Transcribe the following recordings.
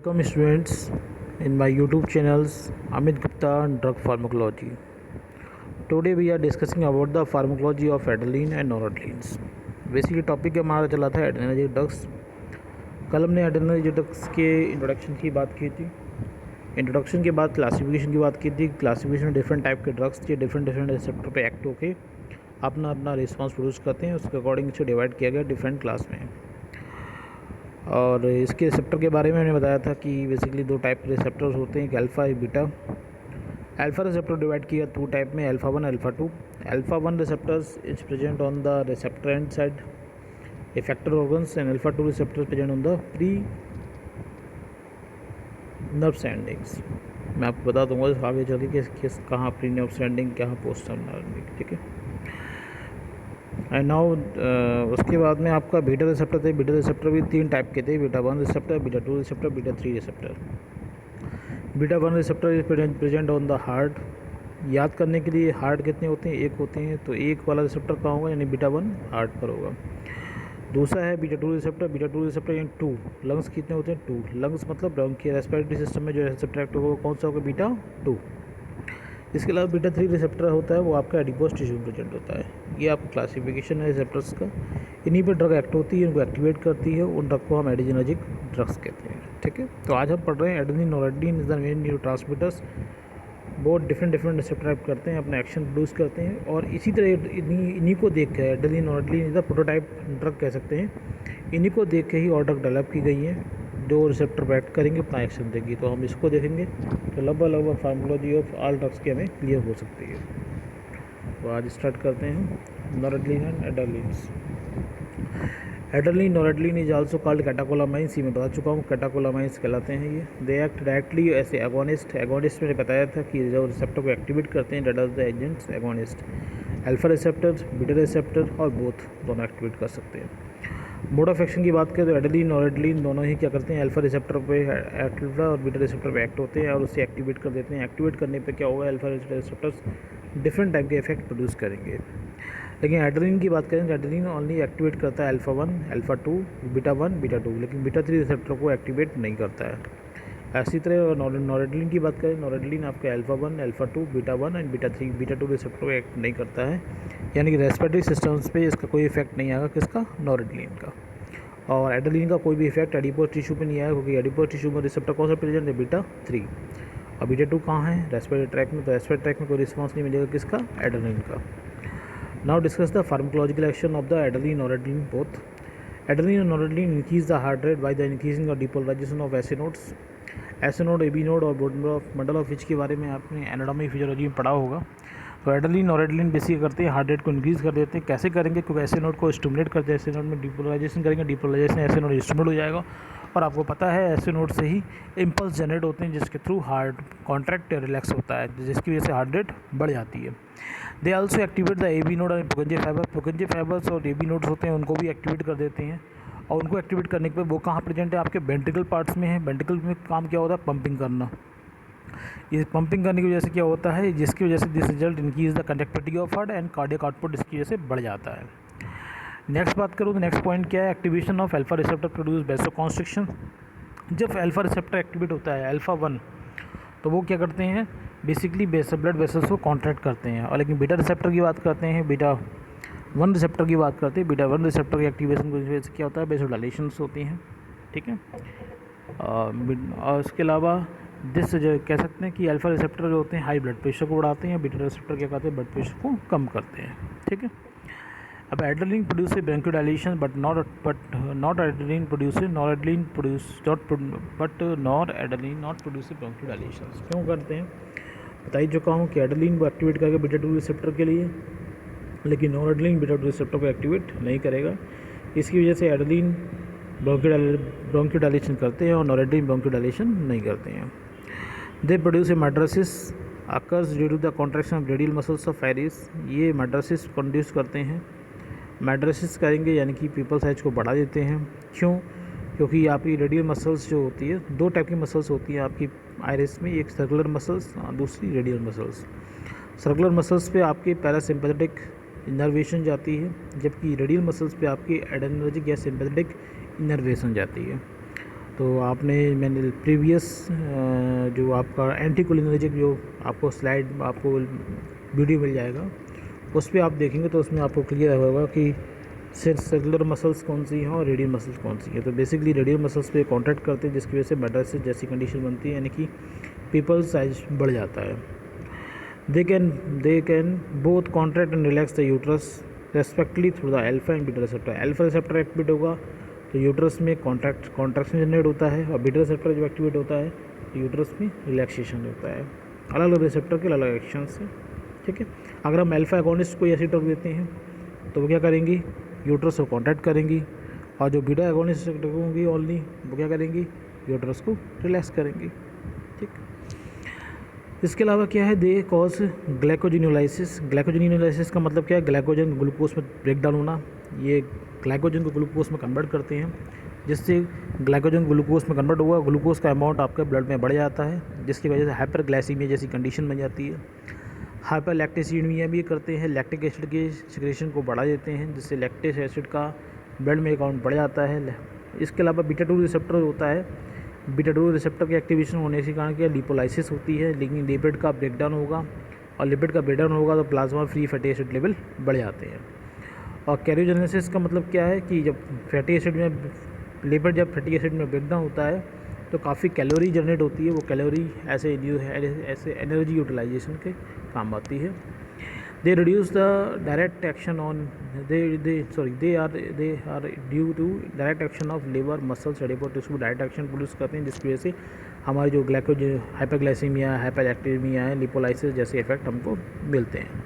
Welcome students in my YouTube channels Amit Gupta and Drug Pharmacology. Today we are discussing about the pharmacology of adrenaline and noradrenals. Basically topic हमारा चला था adrenergic drugs. कल हमने adrenergic drugs के introduction की बात की थी। इंट्रोडक्शन के बाद क्लासिफिकेशन की बात की थी। क्लासिफिकेशन में डिफरेंट टाइप के ड्रग्स थे, डिफरेंट रिसेप्टर पे एक्ट होके अपना अपना रिस्पॉन्स प्रोड्यूस करते हैं। उसके अकॉर्डिंग से डिवाइड किया गया डिफरेंट क्लास में। और इसके रिसेप्टर के बारे में मैंने बताया था कि बेसिकली दो टाइप के रिसेप्टर्स होते हैं, एक अल्फ़ा एक बीटा। अल्फ़ा रिसेप्टर डिवाइड किया टू टाइप में, alpha 1 alpha 2। Alpha 1 receptors is present on the receptor and side effector organs and alpha 2 receptors present on the pre nerve endings. मैं आपको बता दूंगा आगे चल के किस कहाँ प्री नर्व एंडिंग, कहाँ पोस्ट नर्व, ठीक है। एंड नाउ उसके बाद में आपका बीटा रिसेप्टर थे। बीटा रिसेप्टर भी तीन टाइप के थे, beta 1 receptor, beta 2 receptor, beta 3 receptor. Beta 1 receptor is present on the heart. याद करने के लिए हार्ट कितने होते हैं, एक होते हैं, तो एक वाला रिसेप्टर कहाँ होगा, यानी बीटा 1 हार्ट पर होगा। दूसरा है बीटा 2 रिसेप्टर। बीटा 2 रिसेप्टर यानी 2। लंग्स कितने होते हैं, 2 लंग्स, मतलब रेस्पिरेटरी सिस्टम में जो रिसेप्टर एक्ट होगा वो कौन सा होगा, बीटा 2। इसके अलावा बीटा 3 रिसेप्टर होता है, वो आपका एडिपोज टिश्यू में प्रेजेंट होता है। ये आपका क्लासिफिकेशन है रिसेप्टर्स का। इन्हीं पर ड्रग एक्ट होती है, इनको एक्टिवेट करती है, उन ड्रग को हम एडिनर्जिक ड्रग्स कहते हैं, ठीक है। तो आज हम पढ़ रहे हैं adrenaline noradrenaline is the main neurotransmitters. बहुत डिफरेंट रिसेप्टर एक्ट करते हैं, अपना एक्शन प्रोड्यूस करते हैं। और इसी तरह इन्हीं को देख के adrenaline noradrenaline is the prototype drug कह सकते हैं। इन्हीं को देख के ही और ड्रग डेवलप की गई है जो रिसेप्टर पर एक्ट करेंगे, अपना एक्शन देंगी। तो हम इसको देखेंगे तो लगभग फार्मोलॉजी ऑफ ऑल ड्रग्स की हमें क्लियर हो सकती है। तो आज स्टार्ट करते हैं noradrenaline and adrenalines. Adrenaline noradrenaline is also called catecholamines. ये मैं बता चुका हूँ, कैटाकोलामाइन्स कहलाते हैं ये। दे एक्ट डायरेक्टली ऐसे एगोनिस्ट। एगोनिस्ट मैंने बताया था कि जो रिसेप्टर को एक्टिवेट करते हैं, that are the agents agonist. Alpha receptor, beta receptor और बोथ दोनों एक्टिवेट कर सकते हैं। मोड ऑफ एक्शन की बात करें तो एड्रेनलिन नोरेड्रेनालिन दोनों ही क्या करते हैं, अल्फा रिसेप्टर पे अल्फा और बीटा रिसेप्टर पे एक्ट होते हैं और उसे एक्टिवेट कर देते हैं। एक्टिवेट करने पे क्या होगा, अल्फा रिसेप्टर्स डिफरेंट टाइप के इफेक्ट प्रोड्यूस करेंगे। लेकिन एड्रेनलिन की बात करें तो एड्रेनलिन ओनली एक्टिवेट करता है अल्फा 1 अल्फा 2 बीटा 1 बीटा 2, लेकिन बीटा 3 रिसेप्टर को एक्टिवेट नहीं करता है। इसी तरह नोरेड्रेनालिन की बात करें, नोरेड्रेनालिन आपके alpha 1 alpha 2 beta 1 and beta 3 beta 2 receptor को एक्ट नहीं करता है, यानी कि रेस्पिरेटरी सिस्टम्स पे इसका कोई इफेक्ट नहीं आएगा, किसका, नोरेड्रेनालिन का। और एड्रेनलिन का कोई भी इफेक्ट एडिपोज टिश्यू पे नहीं आया, क्योंकि एडिपोज टिश्यू में रिसेप्टर कौन सा प्रेजेंट है, बीटा 3। और बीटा 2 कहाँ है, रेस्पिरेटरी ट्रैक में। तो रेस्पिरेटरी ट्रैक में कोई रिस्पॉन्स नहीं मिलेगा, किसका, एड्रेनलिन का। Now discuss the pharmacological action of the adrenaline noradrenaline both. Adrenaline और noradrenaline increase the heart rate by the increasing of depolarisation of AC nodes. AC node, AB node और bundle of which के बारे में आपने anatomy physiology में पढ़ा होगा। तो एड्रेनलिन नोरेड्रेनालिन बेसिक करते हैं हार्ट रेट को इंक्रीज़ कर देते हैं। कैसे करेंगे, क्योंकि एसी नोड को स्टिमुलेट करते हैं। एसी नोड में डिपोलराइजेशन करेंगे, डिपोलराइजेशन एसी नोड स्टिमुलेट हो जाएगा। और आपको पता है एसी नोड से ही इम्पल्स जनरेट होते हैं, जिसके थ्रू हार्ट कॉन्ट्रैक्ट रिलैक्स होता है, जिसकी वजह से हार्ट रेट बढ़ जाती है। They also activate the AB node and Purkinje fibre. Purkinje fibres और एबी नोड्स होते हैं, उनको भी एक्टिवेट कर देते हैं। और उनको एक्टिवेट करने के बाद वो कहाँ प्रेजेंट है, आपके वेंट्रिकल पार्ट्स में है। वेंट्रिकल में काम क्या होता है, पंपिंग करना। ये पंपिंग करने की वजह से क्या होता है, जिसकी वजह से this result increase the conductivity of heart and cardiac output, इसकी वजह से बढ़ जाता है। नेक्स्ट बात करूँ तो नेक्स्ट पॉइंट क्या है, activation of alpha receptor produce vasoconstriction. जब अल्फा रिसेप्टर एक्टिवेट होता है अल्फा 1, तो वो क्या करते हैं, बेसिकली ब्लड वेसल्स को कॉन्ट्रैक्ट करते हैं। और लेकिन बीटा रिसेप्टर की बात करते हैं, बीटा 1 रिसेप्टर की बात करते हैं, बीटा 1 रिसेप्टर की एक्टिवेशन की वजह से क्या होता है, वेसोडाइलेशंस होती हैं, ठीक है। और इसके अलावा दिस जो कह सकते हैं कि अल्फा रिसेप्टर जो होते हैं हाई ब्लड प्रेशर को बढ़ाते हैं, बीटा रिसेप्टर क्या करते हैं, ब्लड प्रेशर को कम करते हैं, ठीक है। अब adrenaline produce bronchodilation but not adrenaline produce noradrenaline produce not adrenaline not produce bronchodilation. क्यों करते हैं, बता ही चुका हूँ कि एड्रेनलिन को एक्टिवेट करेगा बीटा 2 रिसेप्टर के लिए, लेकिन नोरेड्रेनालिन बीटा 2 रिसेप्टर को एक्टिवेट नहीं करेगा। इसकी वजह से एड्रेनलिन ब्रोंकोडाइलेशन करते हैं और नोरेड्रेनालिन ब्रोंकोडाइलेशन नहीं करते हैं। They produce a mydriasis occurs due to the contraction of radial muscles of iris. ये माइड्रोसिस प्रोड्यूस करते हैं। माइड्रोसिस करेंगे यानी कि पीपल साइज को बढ़ा देते हैं। क्यों, क्योंकि आपकी रेडियल मसल्स जो होती है, दो टाइप की मसल्स होती हैं आपकी आइरिस में, एक सर्कुलर मसल्स, दूसरी रेडियल मसल्स। सर्कुलर मसल्स पे आपके पैरासिम्पैथेटिक इनर्वेशन जाती है, जबकि रेडियल मसल्स पे आपकी एड्रेनर्जिक या सिम्पैथेटिक इनर्वेशन जाती है। तो मैंने प्रीवियस जो आपका एंटीकोलिनर्जिक जो आपको स्लाइड आपको वीडियो मिल जाएगा, उस पर आप देखेंगे तो उसमें आपको क्लियर होगा कि सर्कुलर मसल्स कौन सी हैं और रेडियल मसल्स कौन सी है। तो बेसिकली रेडियल मसल्स पे कॉन्ट्रैक्ट करते हैं, जिसकी वजह से मेटालिसिस जैसी कंडीशन बनती है, यानी कि पीपल्स साइज बढ़ जाता है। They can both contract and relax the uterus respectively through the alpha and beta receptor. Alpha receptor activate होगा तो यूट्रस में कॉन्ट्रैक्शन जनरेट होता है, और बीटा रिसेप्टर जब एक्टिवेट होता है तो यूट्रस में रिलैक्सेशन होता है। अलग अलग रिसेप्टर के अलग अलग एक्शन से, ठीक है। अगर हम अल्फा एगोनिस्ट को ऐसी ड्रग देते हैं तो वो क्या करेंगी, यूट्रस को कॉन्ट्रैक्ट करेंगी, और जो बीटा एगोनिस्ट ड्रग होंगी ओनली वो क्या करेंगी, यूट्रस को रिलैक्स करेंगी, ठीक। इसके अलावा क्या है, दे कॉज ग्लाइकोजिनोलाइसिस। ग्लाइकोजिनोलाइसिस का मतलब क्या है, ग्लाइकोजन ग्लूकोज में ब्रेक डाउन होना। ये ग्लाइकोजन को ग्लूकोज में कन्वर्ट करते हैं, जिससे ग्लाइकोजन ग्लूकोज में कन्वर्ट हुआ, ग्लूकोज का अमाउंट आपके ब्लड में बढ़ जाता है, जिसकी वजह से हाइपरग्लाइसीमिया जैसी कंडीशन बन जाती है। हाइपरलैक्टेसीमिया भी करते हैं, लैक्टिक एसिड के सिक्रेशन को बढ़ा देते हैं, जिससे लैक्टिक एसिड का ब्लड में अकाउंट बढ़ जाता है। इसके अलावा बीटा 2 रिसेप्टर होता है, बीटा 2 रिसेप्टर के एक्टिवेशन होने के कारण क्या लिपोलाइसिस होती है, लेकिन लिपिड का ब्रेकडाउन होगा, और लिपिड का ब्रेकडाउन होगा तो plasma free fatty acid level बढ़ जाते हैं। और कैरियोजेनेसिस का मतलब क्या है कि जब फैटी एसिड में लिपिड जब फैटी एसिड में ब्रेकडाउन होता है तो काफ़ी कैलोरी जनरेट होती है, वो कैलोरी ऐसे एनर्जी यूटिलाइजेशन के काम आती है। They reduce the direct action on they are due to direct action of liver muscles adipose tissue, direct action produce करते हैं, जिसकी वजह से हमारी जो हाइपरग्लाइसीमिया, हाइपरएक्टिमिया है, लिपोलाइसिस जैसे इफेक्ट हमको मिलते हैं।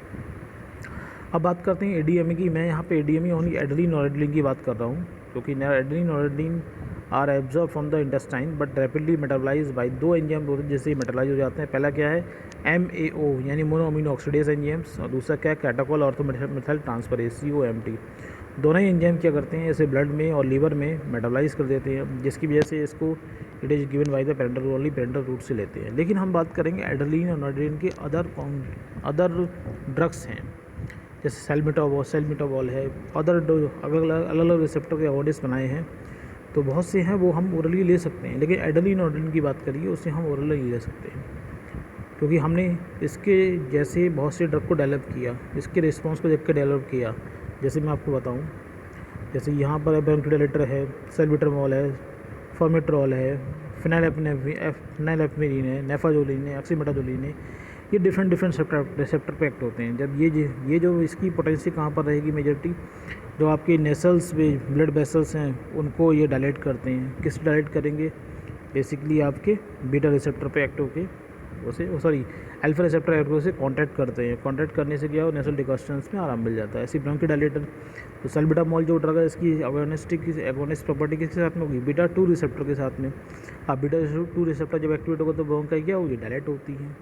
अब बात करते हैं एडीएमई की। मैं यहाँ पे एडीएमई ओनली एड्रेनलिन और एड्रेनलिन की बात कर रहा हूँ, क्योंकि एड्रेनलिन और adrenaline are absorb from the intestine but rapidly metabolize by 2 enzyme जैसे ही मेटाबलाइज हो जाते हैं। पहला क्या है, MAO यानी मोनो अमीनो ऑक्सीडेज एंजाइम्स, और दूसरा क्या है, कैटाकोल ऑर्थोमेथाइल ट्रांसफरेज COMT। दोनों ही एंजाइम क्या करते हैं, इसे ब्लड में और लीवर में मेटाबलाइज कर देते हैं, जिसकी वजह से इसको it is given by the parenteral only, parenteral route से लेते हैं। लेकिन हम बात करेंगे एड्रेनलिन और नॉड्रेनलिन के अदर ड्रग्स हैं, जैसे सेल्मिटाबॉल है, अलग अलग रिसेप्टर के अवॉर्डिस बनाए हैं, तो बहुत से हैं वो हम ओरली ले सकते हैं। लेकिन एड्रेनलिन और नॉड्रेनलिन की बात करिए, उससे हम ओरली नहीं ले सकते हैं, क्योंकि हमने इसके जैसे बहुत से ड्रग को डेवलप किया, इसके रिस्पॉन्स को देख कर डेवलप किया। जैसे मैं आपको बताऊं, जैसे यहाँ पर ब्रोंकोडायलेटर है, सेल्बिट्रामोल है, फॉर्मेट्रॉल है, फिनाइलेपमेरिन है, नेफाजोलिन है, ऑक्सीमेटाजोलिन है, ये डिफरेंट रिसेप्टर पे एक्ट होते हैं। जब ये जो इसकी पोटेंसी कहाँ पर रहेगी, मेजॉरिटी जो आपके नेसल्स में ब्लड वेसल्स हैं उनको ये डायलेट करते हैं। किस डायलेट करेंगे, बेसिकली आपके बीटा रिसेप्टर पे एक्ट होके अल्फा रिसेप्टर एक्ट से कॉन्टैक्ट करते हैं। कॉन्टैक्ट करने से क्या हो, नेसल डिकॉस्टेंस में आराम मिल जाता है। ऐसी ब्रोंकोडायलेटर तो सेल्बिटामोल जो ड्रग है, इसकी एगोनिस्ट प्रॉपर्टी किसके साथ में होगी, बीटा 2 रिसेप्टर के साथ में। अब बीटा 2 रिसेप्टर जब एक्टिवेट होगा तो ब्रोंकाई क्या होगी, डायलेट होती है।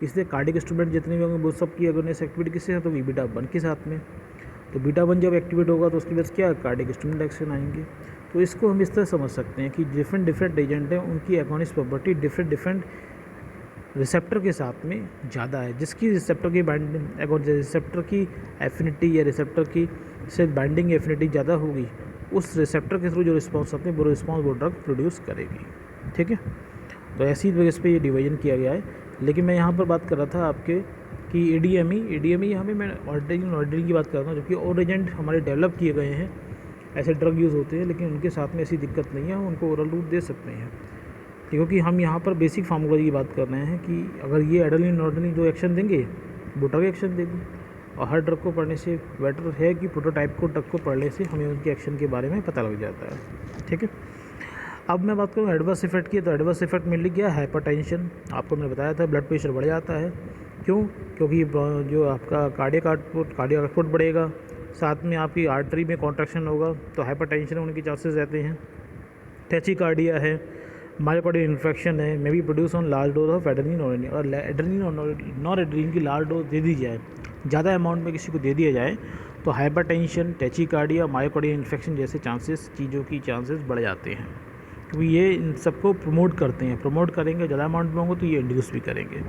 इसलिए कार्डिक इंस्ट्रूमेंट जितने भी होंगे वो सब की एगोनिस्ट एक्टिविटी किसके साथ होगी, बीटा 1 के साथ में। तो बीटा 1 जब एक्टिवेट होगा तो उसके बाद क्या कार्डिक इंस्ट्रूमेंट एक्शन आएंगे। तो इसको हम इस तरह समझ सकते हैं कि डिफरेंट एजेंट हैं, उनकी एगोनिस्ट प्रॉपर्टी डिफरेंट रिसेप्टर के साथ में ज़्यादा है। जिसकी रिसेप्टर की एफिनिटी या रिसेप्टर की से बाइंडिंग एफिनिटी ज़्यादा होगी, उस रिसेप्टर के थ्रू जो रिस्पॉन्स आते हैं वो रिस्पॉन्स वो ड्रग प्रोड्यूस करेगी। ठीक है, तो ऐसी बेस पे ये डिवीजन किया गया है। लेकिन मैं यहाँ पर बात कर रहा था आपके कि एडीएमई हमें मैं ऑर्डिनरी की बात कर रहा हूँ, जबकि और एजेंट हमारे डेवलप किए गए हैं, ऐसे ड्रग यूज़ होते हैं, लेकिन उनके साथ में ऐसी दिक्कत नहीं है, हम उनको ओरल रूट दे सकते हैं। क्योंकि हम यहाँ पर बेसिक फार्मूला की बात कर रहे हैं कि अगर ये एड्रेनलिन नॉर्डेनलिन जो एक्शन देंगे वो ड्रग एक्शन देगी, और हर ड्रग को पढ़ने से बेटर है कि प्रोटोटाइप को ड्रग को पढ़ने से हमें उनके एक्शन के बारे में पता लग जाता है। ठीक है, अब मैं बात करूँ एडवर्स इफेक्ट की, तो एडवर्स इफेक्ट मेनली क्या है, हाइपरटेंशन। आपको मैंने बताया था ब्लड प्रेशर बढ़ जाता है। क्यों, क्योंकि जो आपका कार्डियक आउटपुट बढ़ेगा, साथ में आपकी आर्टरी में कॉन्ट्रैक्शन होगा, तो हाइपरटेंशन होने के चांसेस रहते हैं। टैचिकार्डिया है, मायोकार्डियल इन्फेक्शन है, may be produce on large dose of adrenaline और एड्रेनलिन और नॉर एड्रेनलिन की लार्ज डोज दे दी जाए, ज़्यादा अमाउंट में किसी को दे दिया जाए, तो हाइपरटेंशन, टैचिकार्डिया, मायोकार्डियल इन्फेक्शन जैसे चीज़ों की चांसेस बढ़ जाते हैं। क्योंकि ये इन सबको प्रमोट करते हैं, प्रमोट करेंगे, ज़्यादा अमाउंट में होंगे तो ये इंड्यूस भी करेंगे।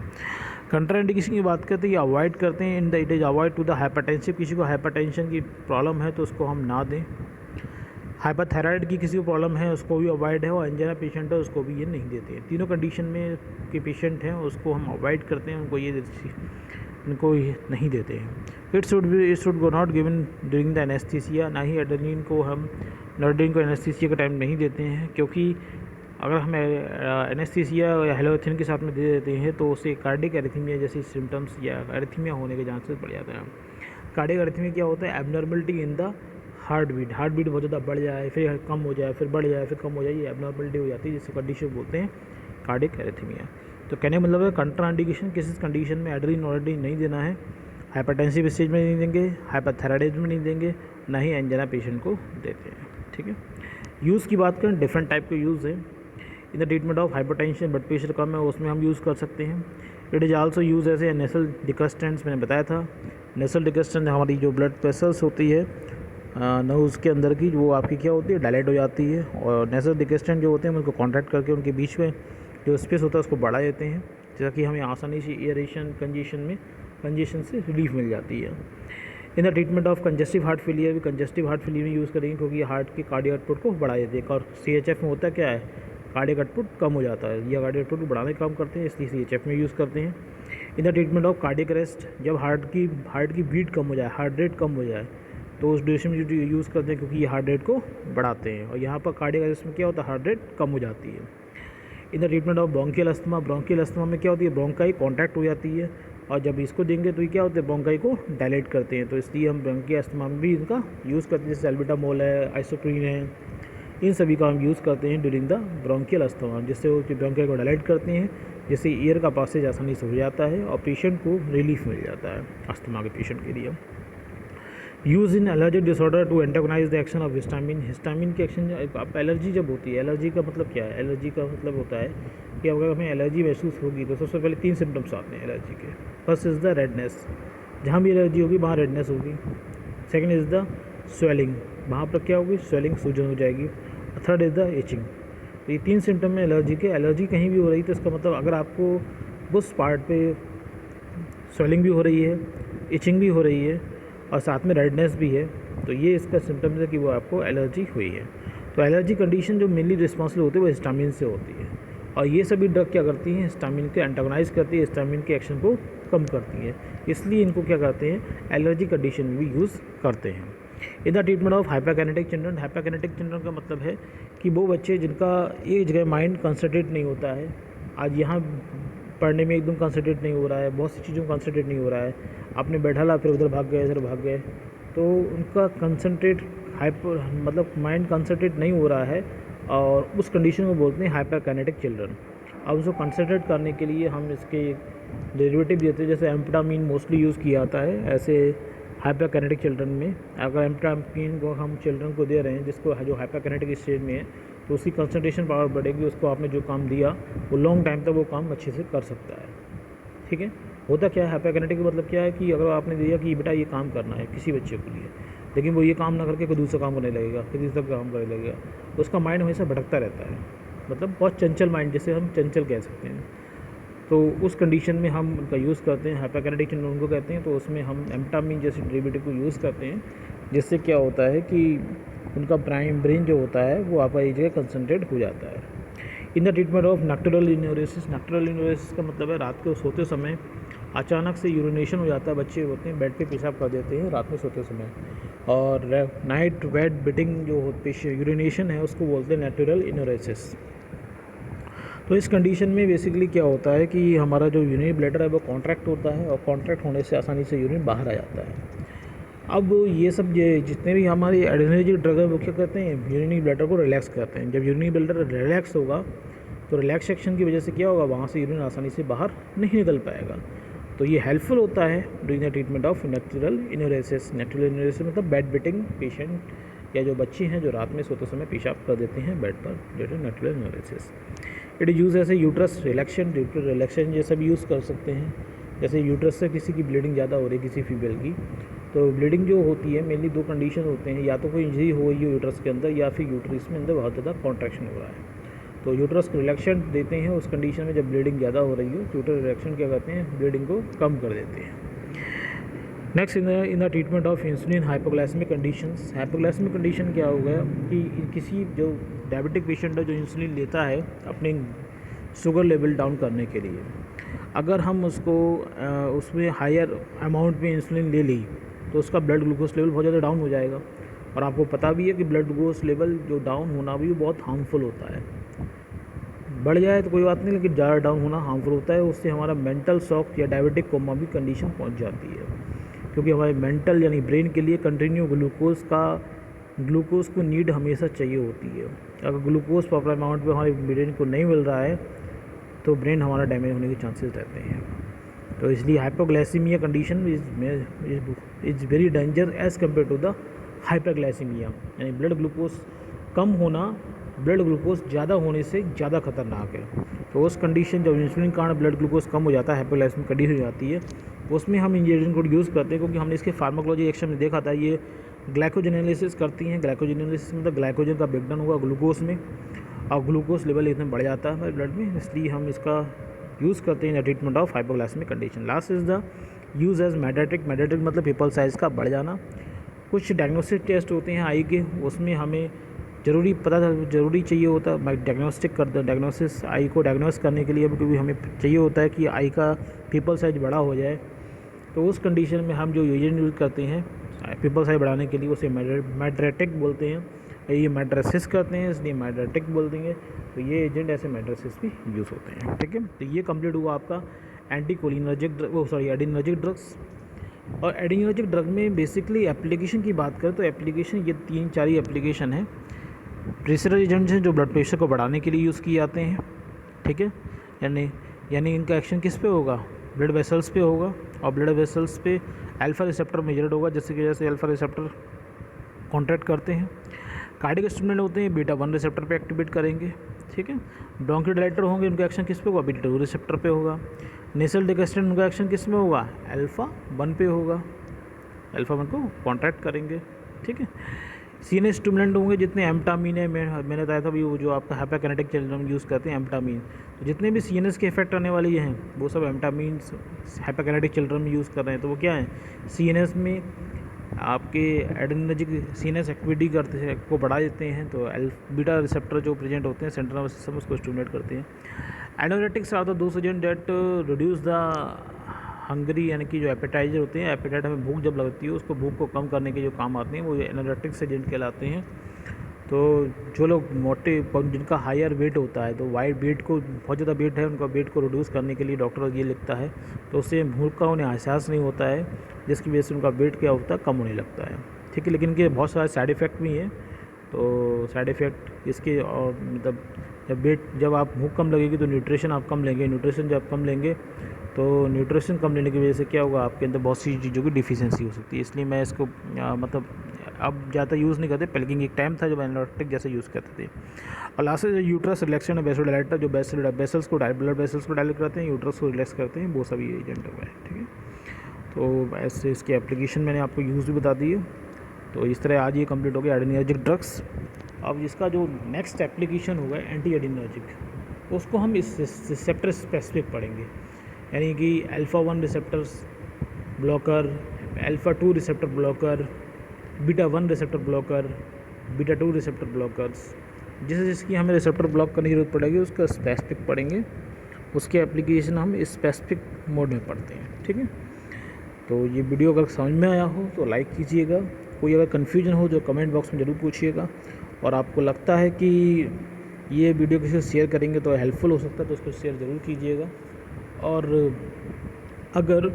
कंट्राइंडिकेशन की बात करते हैं, ये अवॉइड करते हैं, it is avoid to the hypertensive. किसी को हाइपरटेंशन की प्रॉब्लम है तो उसको हम ना दें। हाइपरथायराइड की किसी को प्रॉब्लम है उसको भी अवॉइड है, और एंजाइना पेशेंट है उसको भी ये नहीं देते हैं। तीनों कंडीशन में के पेशेंट हैं उसको हम अवॉइड करते हैं, उनको ये नहीं देते हैं। It should go not given during the anaesthesia, ना ही एड्रेनलिन को हम नॉर्ड्रिन को एनेस्थीसिया का टाइम नहीं देते हैं, क्योंकि अगर हम एनेस्थीसिया या हेलोथिन के साथ में दे देते हैं तो उससे कार्डिक एरिथमिया जैसी सिम्टम्स या एरिथमिया होने के चांसेस बढ़ जाते हैं। कार्डिक एरिथमिया क्या होता है? Abnormality in the heart beat बहुत ज़्यादा बढ़ जाए, फिर कम हो जाए, फिर बढ़ जाए, फिर कम हो जाए, ये एबनॉर्मलिटी हो जाती है, जिससे कंडीशन बोलते हैं कार्डिक एरिथमिया। तो कहने का मतलब है कंट्राइंडिकेशन, किसी कंडीशन में एड्रेनलिन नॉर्ड्रिन नहीं देना है, हाइपरटेंसिव स्टेज में नहीं देंगे, हाइपरथायराइडिज्म में नहीं देंगे, ना ही एंजाइना पेशेंट को देते हैं। ठीक है, यूज़ की बात करें, डिफरेंट टाइप के यूज़ है। In the treatment of hypertension, blood pressure कम है उसमें हम यूज़ कर सकते हैं। It is also use as a nasal decongestants, मैंने बताया था। नेसल डिकस्टेंट हमारी जो ब्लड वेसल्स होती है नोज़ के अंदर की, वो आपकी क्या होती है? डायलेट हो जाती है, और नेसल डिकस्टेंट जो होते हैं उनको कॉन्ट्रैक्ट करके उनके बीच में जो स्पेस होता है उसको बढ़ा देते हैं, जैसा कि हमें आसानी से एयरेशन कंजेशन से रिलीफ मिल जाती है। In the treatment of congestive heart failure भी कंजेस्टिव हार्ट फेलियर में यूज़ करेंगे, क्योंकि हार्ट के कार्डियक आउटपुट को बढ़ा देते हैं। और CHF में होता क्या है? कार्डियक आउटपुट कम हो जाता है, या कार्डियक आउटपुट को बढ़ाने का काम करते हैं, इसलिए CHF में यूज़ करते हैं। In the treatment of cardiac arrest, जब हार्ट की बीट कम हो जाए, हार्ट रेट कम हो जाए, तो उस ड्यूरेशन में यूज़ करते हैं, क्योंकि ये हार्ट रेट को बढ़ाते हैं। और यहाँ पर कार्डियक अरेस्ट में क्या होता है? हार्ट रेट कम हो जाती है। In the treatment of bronchial asthma में क्या होती है? ब्रोंकाई कॉन्ट्रैक्ट हो जाती है, और जब इसको देंगे तो ये क्या होता है? ब्रोंकाई को डायलेट करते हैं, तो इसलिए हम ब्रोंकियल अस्थमा में भी इनका यूज़ करते हैं, जैसे एल्बिटामोल है, आइसोप्रीन है, इन सभी का हम यूज़ करते हैं ड्यूरिंग द ब्रोंकियल अस्थमा, जिससे वो ब्रोंकाई को डायलेट करते हैं, जिससे ईयर का पासेज आसानी से हो जाता है और पेशेंट को रिलीफ मिल जाता है अस्थमा के पेशेंट के लिए। Use in allergic disorder to antagonise the action of histamine के एक्शन। अब एलर्जी जब होती है, एलर्जी का मतलब क्या है? एलर्जी का मतलब होता है कि अगर हमें एलर्जी महसूस होगी तो सबसे पहले 3 सिम्टम्स आते हैं एलर्जी के। फर्स्ट इज़ द रेडनेस, जहाँ भी एलर्जी होगी वहाँ रेडनेस होगी। सेकेंड इज़ द स्वेलिंग, वहाँ पर क्या होगी? स्वेलिंग, सूजन हो जाएगी। Third is the itching. तो ये 3 सिम्टम है एलर्जी के। एलर्जी कहीं भी हो रही तो इसका मतलब अगर आपको उस पार्ट पे स्वेलिंग भी हो रही है, इचिंग भी हो रही है और साथ में रेडनेस भी है, तो ये इसका सिम्टम्स है कि वो आपको एलर्जी हुई है। तो एलर्जी कंडीशन जो मेनली रिस्पॉन्सिबल होती है वो हिस्टामिन से होती है, और ये सभी ड्रग क्या करती हैं? हिस्टामिन को एंटागोनाइज करती है, हिस्टामिन के एक्शन को कम करती है, इसलिए इनको क्या करते हैं? एलर्जी कंडीशन में भी यूज़ करते हैं। In the treatment of hyperkinetic children, hyperkinetic children का मतलब है कि वो बच्चे जिनका एक जगह माइंड कंसंट्रेट नहीं होता है, आज यहाँ पढ़ने में एकदम कंसंट्रेट नहीं हो रहा है, बहुत सी चीज़ों में कंसंट्रेट नहीं हो रहा है, आपने बैठा ला फिर उधर भाग गए इधर भाग गए, तो उनका कंसंट्रेट मतलब माइंड कंसंट्रेट नहीं हो रहा है, और उस कंडीशन को बोलते हैं हाइपरकाइनेटिक चिल्ड्रन। अब उसको कंसंट्रेट करने के लिए हम इसके डेरिवेटिव देते हैं, जैसे एम्फेटामिन मोस्टली यूज़ किया जाता है ऐसे हाइपरकाइनेटिक चिल्ड्रन में। अगर एम्फेटामिन को हम चिल्ड्रन को दे रहे हैं जिसको जो हाइपरकाइनेटिक स्टेज में है, तो उसकी कंसंट्रेशन पावर बढ़ेगी, उसको आपने जो काम दिया वो लॉन्ग टाइम तक वो काम अच्छे से कर सकता है। ठीक है, होता क्या है? हाइपरकाइनेटिक का मतलब क्या है कि अगर आपने दिया कि बेटा ये काम करना है किसी बच्चे के लिए, लेकिन वो ये काम ना करके कोई दूसरा काम करने लगेगा, फिर तीसरा काम करने लगेगा, उसका माइंड हमेशा भटकता रहता है, मतलब बहुत चंचल माइंड, जिसे हम चंचल कह सकते हैं। तो उस कंडीशन में हम उनका यूज़ करते हैं, हाइपरकाइनेटिक चिल्ड्रन उनको कहते हैं, तो उसमें हम एम्फेटामिन जैसे डेरिवेटिव को यूज़ करते हैं, जिससे क्या होता है कि उनका ब्रेन जो होता है वो आपका एक जगह कंसंट्रेट हो जाता है। इन द ट्रीटमेंट ऑफ नक्टुरल इन्यूरेसिस का मतलब है रात को सोते समय अचानक से यूरिनेशन हो जाता है, बच्चे होते हैं बेड पे पेशाब कर देते हैं रात में सोते समय, और नाइट वेट बिटिंग जो यूरिनेशन है उसको बोलते हैं नक्टुरल इन्यूरेसिस। तो इस कंडीशन में बेसिकली क्या होता है कि हमारा जो यूरिनरी ब्लैडर है वो कॉन्ट्रैक्ट होता है, और कॉन्ट्रैक्ट होने से आसानी से यूरिन बाहर आ जाता है। अब ये सब जितने भी हमारी एड्रेनर्जिक ड्रग है वो क्या करते हैं? यूरिनरी ब्लैडर को रिलैक्स करते हैं। जब यूरिनरी ब्लैडर रिलैक्स होगा तो रिलैक्सेशन की वजह से क्या होगा? वहाँ से यूरिन आसानी से बाहर नहीं निकल पाएगा, तो ये हेल्पफुल होता है ड्यूरिंग द ट्रीटमेंट ऑफ नक्टुरल इन्यूरेसिस। नक्टुरल इन्यूरेसिस मतलब बेड बिटिंग पेशेंट या जो बच्चे हैं जो रात में सोते समय पेशाब कर देते हैं बेड पर, जो है नक्टुरल इन्यूरेसिस। इट यूज़ ऐसे यूट्रस रिलैक्सेशन जैसा भी यूज़ कर सकते हैं। जैसे यूट्रस से किसी की ब्लीडिंग ज़्यादा हो रही है किसी फीमेल की, तो ब्लीडिंग जो होती है मेनली 2 कंडीशन होते हैं, या तो कोई इंजरी हो रही है यूट्रस के अंदर, या फिर यूट्रस में अंदर बहुत ज़्यादा कॉन्ट्रैक्शन हो रहा है, तो यूट्रस को रिलैक्सेंट देते हैं उस कंडीशन में जब ब्लीडिंग ज़्यादा हो रही हो। यूट्रस रिलैक्सेंट क्या करते हैं? ब्लीडिंग को कम कर देते हैं। Next in the treatment of insulin hypoglycaemic conditions. Hypoglycaemic condition क्या होगा कि किसी जो डायबिटिक पेशेंट है जो इंसुलिन लेता है अपने शुगर लेवल डाउन करने के लिए, अगर हम उसको उसमें हायर अमाउंट में इंसुलिन ले ली तो उसका ब्लड ग्लूकोज लेवल बहुत ज़्यादा डाउन हो जाएगा। और आपको पता भी है कि ब्लड ग्लूकोज लेवल जो डाउन होना भी बहुत हार्मफुल होता है। बढ़ जाए तो कोई बात नहीं, लेकिन ज़्यादा डाउन होना हार्मफुल होता है। उससे हमारा मेंटल शॉक या डायबिटिक कोमा भी कंडीशन पहुंच जाती है, क्योंकि हमारे मेंटल यानी ब्रेन के लिए कंटिन्यू ग्लूकोज को नीड हमेशा चाहिए होती है। अगर ग्लूकोज प्रॉपर अमाउंट में हमारे ब्रेन को नहीं मिल रहा है तो ब्रेन हमारा डैमेज होने के चांसेस रहते हैं। तो इसलिए hypoglycaemia condition is very danger as compare to the hyperglycaemia, यानी ब्लड ग्लूकोज कम होना ब्लड ग्लूकोज ज़्यादा होने से ज़्यादा खतरनाक है। तो उस कंडीशन जब इंसुलिन कारण ब्लड ग्लूकोज कम हो जाता है, हाइपोग्लाइसीमिक कंडीशन हो जाती है, तो उसमें हम इंजेक्शन को यूज़ करते हैं, क्योंकि हमने इसके फार्माकोलॉजी एक्शन में देखा था। ये ग्लाइकोजेनेलिसिस करती हैं। ग्लाइकोजेनेलिसिस मतलब ग्लाइकोजन का ब्रेकडाउन हुआ ग्लूकोज में और ग्लूकोज लेवल इतना बढ़ जाता है हमारे ब्लड में, इसलिए हम इसका यूज़ करते हैं in the treatment of hypoglycaemic condition. Last is the use as mydriatic. Mydriatic मतलब पिपल साइज़ का बढ़ जाना। कुछ डायग्नोस्टिक टेस्ट होते हैं आई के, उसमें हमें ज़रूरी चाहिए होता है डायग्नोसिस आई को डायग्नोस करने के लिए, क्योंकि हमें चाहिए होता है कि आई का पिपल साइज बड़ा हो जाए। तो उस कंडीशन में हम जो एजेंट यूज़ करते हैं पिपल साइज बढ़ाने के लिए, उसे मेड्रेटिक बोलते हैं। ये मेड्रेसिस करते हैं, इसलिए मेड्रेटिक बोल देंगे। तो ये एजेंट ऐसे मेड्रेसिस भी यूज़ होते हैं, ठीक है। तो ये कंप्लीट हुआ आपका एडिनर्जिक ड्रग्स। और एडिनर्जिक ड्रग में बेसिकली एप्लीकेशन की बात करें तो एप्लीकेशन ये 3-4 ही एप्लीकेशन है। प्रेशर एजेंट्स हैं जो ब्लड प्रेशर को बढ़ाने के लिए यूज़ किए जाते हैं, ठीक है। यानी इनका एक्शन किस पे होगा, ब्लड वेसल्स पे होगा, और ब्लड वेसल्स पे अल्फा रिसेप्टर मेजर्ड होगा, जैसे अल्फा रिसेप्टर कॉन्ट्रैक्ट करते हैं। कार्डियक स्टिमुलेंट होते हैं बीटा 1 रिसेप्टर पे एक्टिवेट करेंगे, ठीक है। ब्रोंकोडायलेटर होंगे, उनका एक्शन किस पे होगा, बीटा 2 रिसेप्टर पे होगा। नेसल डिकस्टेंट उनका एक्शन किस में होगा, अल्फा 1 पे होगा, अल्फा 1 को कॉन्ट्रैक्ट करेंगे, ठीक है। सीएनएस स्टिमुलेंट होंगे जितने एम्टामीन है, मैंने बताया था भी वो जो आपका हाइपरकिनेटिक चिल्ड्रन यूज़ करते हैं एम्टामीन, तो जितने भी सीएनएस के इफेक्ट आने वाले ये हैं वो सब एम्टामीन हाइपरकिनेटिक चिल्ड्रन में यूज़ कर रहे हैं। तो वो क्या है, सीएनएस में आपके एड्रेनर्जिक सीएनएस एक्टिविटी करते हैं को बढ़ा देते हैं। तो बीटा रिसेप्टर जो प्रेजेंट होते हैं सेंट्रल नर्वस सिस्टम उसको स्टिमुलेट करते हैं। Energetics are the those agent that reduce the hungry, यानी कि जो एपेटाइजर होते हैं, एपेटाइट हमें भूख जब लगती है उसको भूख को कम करने के जो काम आते हैं वो एनर्जेटिक्स एजेंट कहलाते हैं। तो जो लोग मोटे जिनका हायर वेट होता है, तो वेट को बहुत ज़्यादा वेट है उनका वेट को रिड्यूस करने के लिए डॉक्टर ये लिखता है, तो उससे भूख का उन्हें एहसास नहीं होता है, जिसकी वजह से उनका वेट क्या होता है, कम होने लगता है, ठीक है। लेकिन इनके बहुत सारे साइड इफ़ेक्ट भी हैं। तो साइड इफ़ेक्ट इसके, और मतलब जब आप भूख कम लगेगी तो न्यूट्रिशन आप कम लेंगे, न्यूट्रिशन जब कम लेंगे तो न्यूट्रिशन कम लेने की वजह से क्या होगा, आपके अंदर बहुत सी चीज़ों की डिफिशियंसी हो सकती है। इसलिए मैं इसको मतलब अब ज़्यादा यूज़ नहीं करते, लेकिन एक टाइम था जब एनालिटिक जैसे यूज़ करते थे। और लास्ट से यूट्रस रिलैक्सेशन और वेसोडाइलेटर, जो वेसल्स को ब्लड वेसल्स को डायलेट करते हैं, यूट्रस को रिलैक्स करते हैं, वो सभी एजेंट हो गए, ठीक है। तो ऐसे इसके एप्लीकेशन मैंने आपको यूज़ भी बता दी है। तो इस तरह आज ये कंप्लीट हो गया एडिनर्जिक ड्रग्स। अब इसका जो नेक्स्ट एप्लीकेशन होगा एंटी एडिनर्जिक, उसको हम इस रिसेप्टर स्पेसिफिक पढ़ेंगे, यानी कि alpha 1 receptors blocker, alpha 2 receptor blocker, beta 1 receptor blocker, beta 2 receptor blockers, जिसकी हमें रिसेप्टर ब्लॉक करने की जरूरत पड़ेगी उसका स्पेसिफिक पढ़ेंगे। उसके एप्लीकेशन हम स्पेसिफिक मोड में पढ़ते हैं, ठीक है। तो ये वीडियो अगर समझ में आया हो तो लाइक कीजिएगा, कोई अगर कन्फ्यूजन हो जो कमेंट बॉक्स में ज़रूर पूछिएगा, और आपको लगता है कि ये वीडियो किसी से शेयर करेंगे तो हेल्पफुल हो सकता है तो उसको शेयर ज़रूर कीजिएगा। और अगर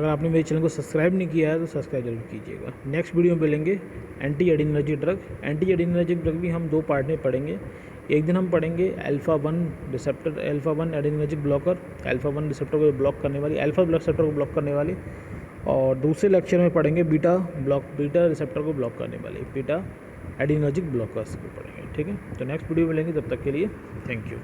आपने मेरे चैनल को सब्सक्राइब नहीं किया है तो सब्सक्राइब जरूर कीजिएगा। नेक्स्ट वीडियो में मिलेंगे anti adrenergic drug. Anti adrenergic drug भी हम 2 पार्ट में पढ़ेंगे। एक दिन हम पढ़ेंगे alpha 1 adrenergic blocker, alpha 1 receptor को ब्लॉक करने वाली, अल्फ़ा रिसेप्टर को ब्लॉक करने वाली, और दूसरे लेक्चर में पढ़ेंगे बीटा रिसेप्टर को ब्लॉक करने वाली, बीटा एडिनर्जिक ब्लॉकर्स को पढ़ेंगे, ठीक है। तो नेक्स्ट वीडियो मिलेंगे, तब तक के लिए थैंक यू।